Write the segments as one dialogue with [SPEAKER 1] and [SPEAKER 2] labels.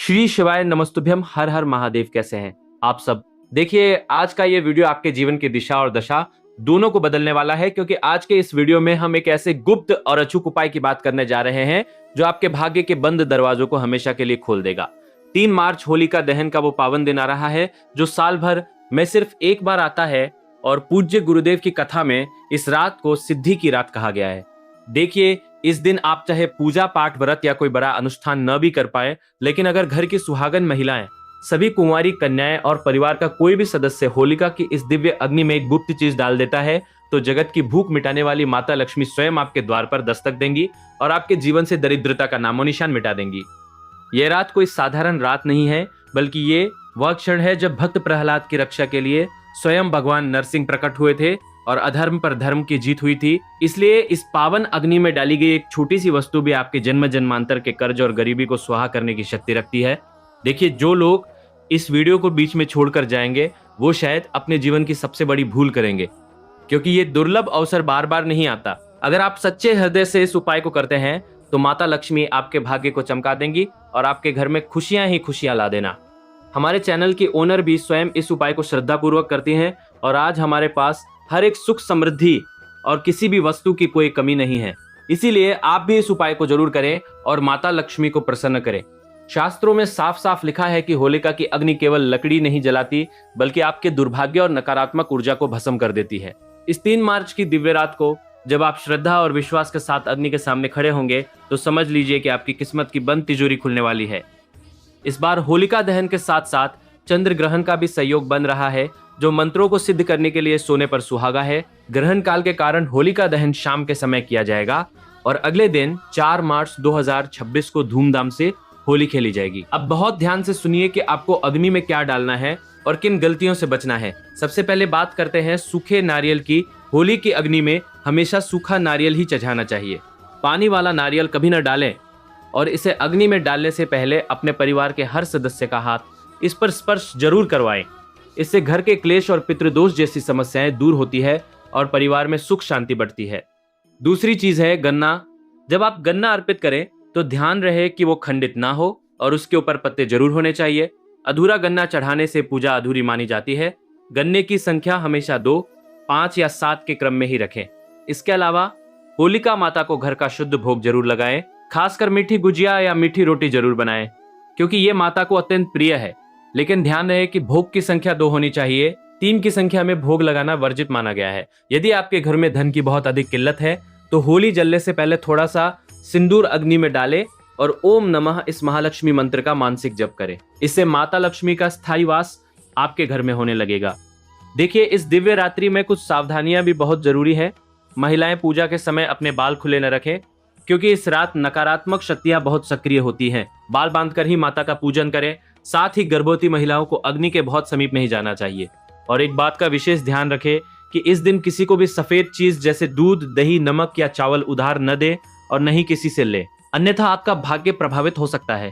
[SPEAKER 1] श्री शिवाय नमस्तुभ्यम। हर हर महादेव। कैसे हैं आप सब? देखिए, आज का ये वीडियो आपके जीवन की दिशा और दशा दोनों को बदलने वाला है, क्योंकि आज के इस वीडियो में हम एक ऐसे गुप्त और अचूक उपाय की बात करने जा रहे हैं जो आपके भाग्य के बंद दरवाजों को हमेशा के लिए खोल देगा। 3 मार्च होलिका दहन का वो पावन दिन आ रहा है जो साल भर में सिर्फ एक बार आता है, और पूज्य गुरुदेव की कथा में इस रात को सिद्धि की रात कहा गया है। देखिए, इस दिन आप चाहे पूजा पाठ व्रत या कोई बड़ा अनुष्ठान न भी कर पाए, लेकिन अगर घर की सुहागन महिलाएं, सभी कुंवारी कन्याएं और परिवार का कोई भी सदस्य होलिका की इस दिव्य अग्नि में एक गुप्त चीज डाल देता है, तो जगत की भूख मिटाने वाली माता लक्ष्मी स्वयं आपके द्वार पर दस्तक देंगी और आपके जीवन से दरिद्रता का नामो निशान मिटा देंगी। यह रात कोई साधारण रात नहीं है, बल्कि ये वह क्षण है जब भक्त प्रहलाद की रक्षा के लिए स्वयं भगवान नरसिंह प्रकट हुए थे और अधर्म पर धर्म की जीत हुई थी। इसलिए इस पावन अग्नि में डाली गई एक छोटी सी वस्तु भी आपके जन्म जन्मांतर के कर्ज और गरीबी को स्वाहा करने की शक्ति रखती है। देखिए, जो लोग इस वीडियो को बीच में छोड़कर जाएंगे वो शायद अपने जीवन की सबसे बड़ी भूल करेंगे, क्योंकि ये दुर्लभ अवसर बार बार नहीं आता। अगर आप सच्चे हृदय से इस उपाय को करते हैं तो माता लक्ष्मी आपके भाग्य को चमका देंगी और आपके घर में खुशियां ही खुशियां ला देना। हमारे चैनल की ओनर भी स्वयं इस उपाय को श्रद्धापूर्वक करती हैं, और आज हमारे पास हर एक सुख समृद्धि और किसी भी वस्तु की कोई कमी नहीं है। इसीलिए आप भी इस उपाय को जरूर करें और माता लक्ष्मी को प्रसन्न करें। शास्त्रों में साफ साफ लिखा है कि होलिका की अग्नि केवल लकड़ी नहीं जलाती, बल्कि आपके दुर्भाग्य और नकारात्मक ऊर्जा को भस्म कर देती है। इस 3 मार्च की दिव्य रात को जब आप श्रद्धा और विश्वास के साथ अग्नि के सामने खड़े होंगे तो समझ लीजिए कि आपकी किस्मत की बंद तिजोरी खुलने वाली है। इस बार होलिका दहन के साथ साथ चंद्र ग्रहण का भी सहयोग बन रहा है, जो मंत्रों को सिद्ध करने के लिए सोने पर सुहागा है। ग्रहण काल के कारण होलिका दहन शाम के समय किया जाएगा और अगले दिन 4 मार्च 2026 को धूमधाम से होली खेली जाएगी। अब बहुत ध्यान से सुनिए कि आपको अग्नि में क्या डालना है और किन गलतियों से बचना है। सबसे पहले बात करते हैं सूखे नारियल की। होली की अग्नि में हमेशा सूखा नारियल ही चढ़ाना चाहिए। पानी वाला नारियल कभी न डालें, और इसे अग्नि में डालने से पहले अपने परिवार के हर सदस्य का हाथ इस पर स्पर्श जरूर करवाएं। इससे घर के क्लेश और पितृदोष जैसी समस्याएं दूर होती है और परिवार में सुख शांति बढ़ती है। दूसरी चीज है गन्ना। जब आप गन्ना अर्पित करें तो ध्यान रहे कि वो खंडित ना हो और उसके ऊपर पत्ते जरूर होने चाहिए। अधूरा गन्ना चढ़ाने से पूजा अधूरी मानी जाती है। गन्ने की संख्या हमेशा 2, 5 या 7 के क्रम में ही रखें। इसके अलावा होलिका माता को घर का शुद्ध भोग जरूर लगाएं। खासकर मीठी गुजिया या मीठी रोटी जरूर बनाएं, क्योंकि ये माता को अत्यंत प्रिय है। लेकिन ध्यान रहे कि भोग की संख्या 2 होनी चाहिए। 3 की संख्या में भोग लगाना वर्जित माना गया है। यदि आपके घर में धन की बहुत अधिक किल्लत है तो होली जलने से पहले थोड़ा सा सिंदूर अग्नि में डालें और ओम नमः इस महालक्ष्मी मंत्र का मानसिक जप करें। इससे माता लक्ष्मी का स्थायी वास आपके घर में होने लगेगा। देखिए, इस दिव्य रात्रि में कुछ सावधानियां भी बहुत जरूरी है। महिलाएं पूजा के समय अपने बाल खुले न रखें, क्योंकि इस रात नकारात्मक शक्तियां बहुत सक्रिय होती हैं। बाल बांधकर ही माता का पूजन करें। साथ ही गर्भवती महिलाओं को अग्नि के बहुत समीप नहीं जाना चाहिए। और एक बात का विशेष ध्यान रखें कि इस दिन किसी को भी सफेद चीज जैसे दूध, दही, नमक या चावल उधार न दे और न ही किसी से ले, अन्यथा आपका भाग्य प्रभावित हो सकता है।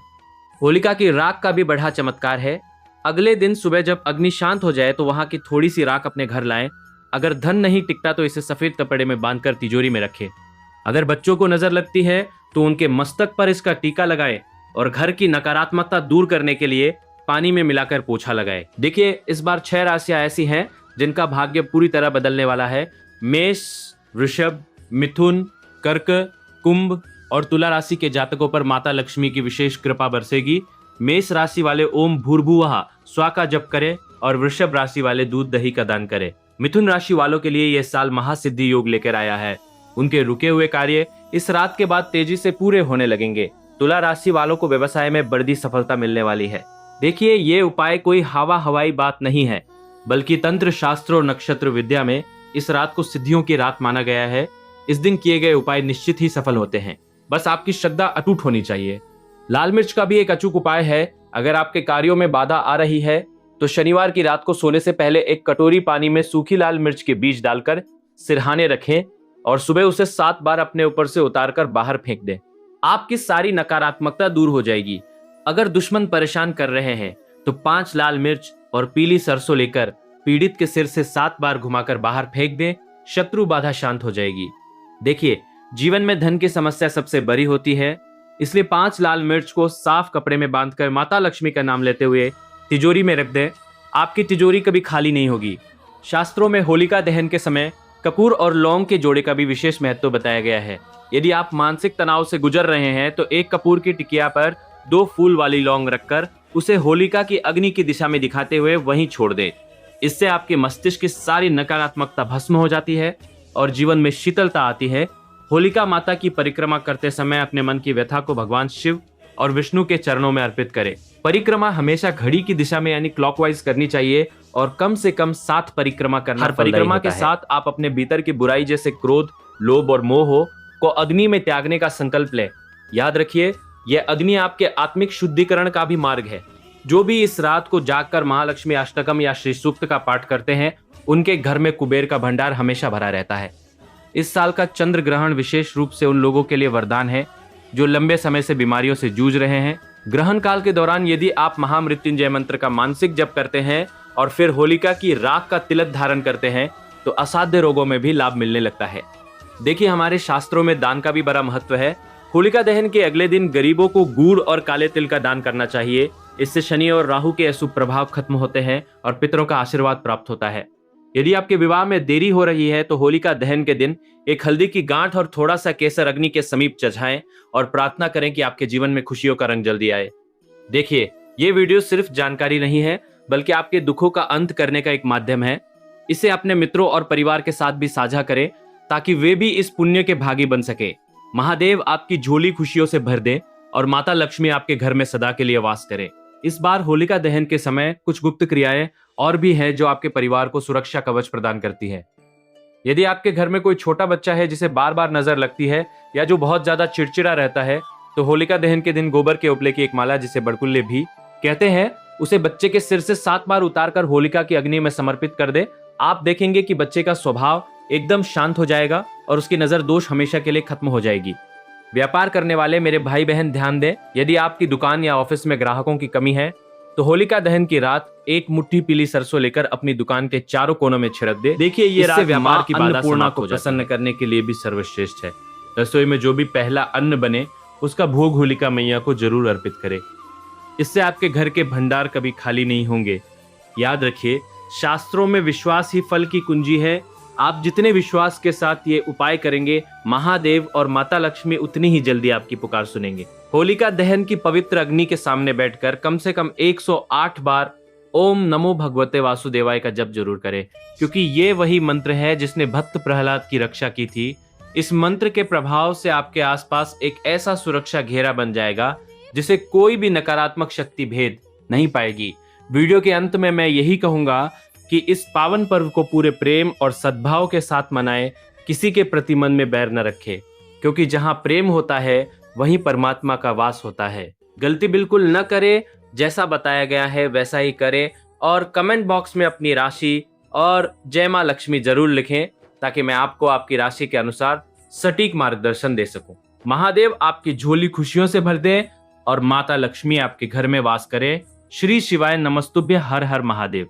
[SPEAKER 1] होलिका की राख का भी बड़ा चमत्कार है। अगले दिन सुबह जब अग्नि शांत हो जाए तो वहां की थोड़ी सी राख अपने घर लाएं। अगर धन नहीं टिकता तो इसे सफेद कपड़े में बांधकर तिजोरी में रखें। अगर बच्चों को नजर लगती है तो उनके मस्तक पर इसका टीका लगाएं और घर की नकारात्मकता दूर करने के लिए पानी में मिलाकर पोछा लगाएं। देखिए, इस बार 6 राशियां ऐसी हैं जिनका भाग्य पूरी तरह बदलने वाला है। मेष, वृषभ, मिथुन, कर्क, कुंभ और तुला राशि के जातकों पर माता लक्ष्मी की विशेष कृपा बरसेगी। मेष राशि वाले ओम भूर्भुवः स्वा का जप करें और वृषभ राशि वाले दूध दही का दान करें। मिथुन राशि वालों के लिए यह साल महासिद्धि योग लेकर आया है। उनके रुके हुए कार्य इस रात के बाद तेजी से पूरे होने लगेंगे। तुला राशि वालों को व्यवसाय में बड़ी सफलता मिलने वाली है। देखिए, ये उपाय कोई हवा हवाई बात नहीं है, बल्कि तंत्र शास्त्र और नक्षत्र विद्या में इस रात को सिद्धियों की रात माना गया है। इस दिन किए गए उपाय निश्चित ही सफल होते हैं, बस आपकी श्रद्धा अटूट होनी चाहिए। लाल मिर्च का भी एक अचूक उपाय है। अगर आपके कार्यों में बाधा आ रही है तो शनिवार की रात को सोने से पहले एक कटोरी पानी में सूखी लाल मिर्च के बीज डालकर सिरहाने रखें और सुबह उसे 7 बार अपने ऊपर से उतारकर बाहर फेंक दें। आपकी सारी नकारात्मकता दूर हो जाएगी। अगर दुश्मन परेशान कर रहे हैं तो 5 लाल मिर्च और पीली सरसों लेकर पीड़ित के सिर से 7 बार घुमाकर बाहर फेंक दें। शत्रु बाधा शांत हो जाएगी। देखिए, जीवन में धन की समस्या सबसे बड़ी होती है। इसलिए 5 लाल मिर्च को साफ कपड़े में बांधकर माता लक्ष्मी का नाम लेते हुए तिजोरी में रख दें। आपकी तिजोरी कभी खाली नहीं होगी। शास्त्रों में होलिका दहन के समय कपूर और लौंग के जोड़े का भी विशेष महत्व बताया गया है। यदि आप मानसिक तनाव से गुजर रहे हैं तो एक कपूर की टिकिया पर 2 फूल वाली लौंग रखकर उसे होलिका की अग्नि की दिशा में दिखाते हुए वहीं छोड़ दें। इससे आपके मस्तिष्क की सारी नकारात्मकता भस्म हो जाती है और जीवन में शीतलता आती है। होलिका माता की परिक्रमा करते समय अपने मन की व्यथा को भगवान शिव और विष्णु के चरणों में अर्पित करें। परिक्रमा हमेशा घड़ी की दिशा में यानी क्लॉकवाइज करनी चाहिए और कम से कम 7 परिक्रमा करना। हर परिक्रमा के साथ आप अपने भीतर की बुराई जैसे क्रोध, लोभ और मोह को अग्नि में त्यागने का संकल्प लें। याद रखिए, यह अग्नि आपके आत्मिक शुद्धिकरण का भी मार्ग है। जो भी इस रात को जागकर महालक्ष्मी अष्टकम या श्री सूक्त का पाठ करते हैं, उनके घर में कुबेर का भंडार हमेशा भरा रहता है। इस साल का चंद्र ग्रहण विशेष रूप से उन लोगों के लिए वरदान है जो लंबे समय से बीमारियों से जूझ रहे हैं। ग्रहण काल के दौरान यदि आप महामृत्युंजय मंत्र का मानसिक जप करते हैं और फिर होलिका की राख का तिलक धारण करते हैं तो असाध्य रोगों में भी लाभ मिलने लगता है। देखिए, हमारे शास्त्रों में दान का भी बड़ा महत्व है। होलिका दहन के अगले दिन गरीबों को गुड़ और काले तिल का दान करना चाहिए। इससे शनि और राहु के अशुभ प्रभाव खत्म होते हैं और पितरों का आशीर्वाद प्राप्त होता है। यदि आपके विवाह में देरी हो रही है तो होलिका दहन के दिन एक हल्दी की गांठ और थोड़ा सा केसर अग्नि के समीप चढ़ाएं और प्रार्थना करें कि आपके जीवन में खुशियों का रंग जल्दी आए। देखिए, ये वीडियो सिर्फ जानकारी नहीं है बल्कि आपके दुखों का अंत करने का एक माध्यम है। इसे अपने मित्रों और परिवार के साथ भी साझा करें ताकि वे भी इस पुण्य के भागी बन सके। महादेव आपकी झोली खुशियों से भर दें और माता लक्ष्मी आपके घर में सदा के लिए वास करे। इस बार होलिका दहन के समय कुछ गुप्त क्रियाएं और भी हैं जो आपके परिवार को सुरक्षा कवच प्रदान करती है। यदि आपके घर में कोई छोटा बच्चा है जिसे बार बार नजर लगती है या जो बहुत ज्यादा चिड़चिड़ा रहता है तो होलिका दहन के दिन गोबर के उपले की एक माला, जिसे बड़कुल्ले भी कहते हैं, उसे बच्चे के सिर से 7 बार उतारकर होलिका की अग्नि में समर्पित कर दे। आप देखेंगे कि बच्चे का स्वभाव एकदम शांत हो जाएगा और उसकी नजर दोष हमेशा के लिए खत्म हो जाएगी। व्यापार करने वाले मेरे भाई बहन ध्यान दें, यदि आपकी दुकान या ऑफिस में ग्राहकों की कमी है तो होलिका दहन की रात एक मुट्ठी पीली सरसों लेकर अपनी दुकान के चारों कोनों में छिड़क दे। देखिए, ये रात व्यापार की अन्नपूर्णा को प्रसन्न करने के लिए भी सर्वश्रेष्ठ है। रसोई में जो भी पहला अन्न बने उसका भोग होलिका मैया को जरूर अर्पित करें। इससे आपके घर के भंडार कभी खाली नहीं होंगे। याद रखिए, शास्त्रों में विश्वास ही फल की कुंजी है। आप जितने विश्वास के साथ ये उपाय करेंगे, महादेव और माता लक्ष्मी उतनी ही जल्दी आपकी पुकार सुनेंगे। होलिका दहन की पवित्र अग्नि के सामने बैठकर कम से कम 108 बार ओम नमो भगवते वासुदेवाय का जप जरूर करें, क्योंकि ये वही मंत्र है जिसने भक्त प्रहलाद की रक्षा की थी। इस मंत्र के प्रभाव से आपके आसपास एक ऐसा सुरक्षा घेरा बन जाएगा जिसे कोई भी नकारात्मक शक्ति भेद नहीं पाएगी। वीडियो के अंत में मैं यही कहूंगा कि इस पावन पर्व को पूरे प्रेम और सद्भाव के साथ मनाएं। किसी के प्रति मन में बैर न रखें, क्योंकि जहां प्रेम होता है वहीं परमात्मा का वास होता है। गलती बिल्कुल न करें, जैसा बताया गया है वैसा ही करें और कमेंट बॉक्स में अपनी राशि और जय मां लक्ष्मी जरूर लिखें ताकि मैं आपको आपकी राशि के अनुसार सटीक मार्गदर्शन दे सकूं। महादेव आपकी झोली खुशियों से भर दे और माता लक्ष्मी आपके घर में वास करे। श्री शिवाय नमस्तुभ्य। हर हर महादेव।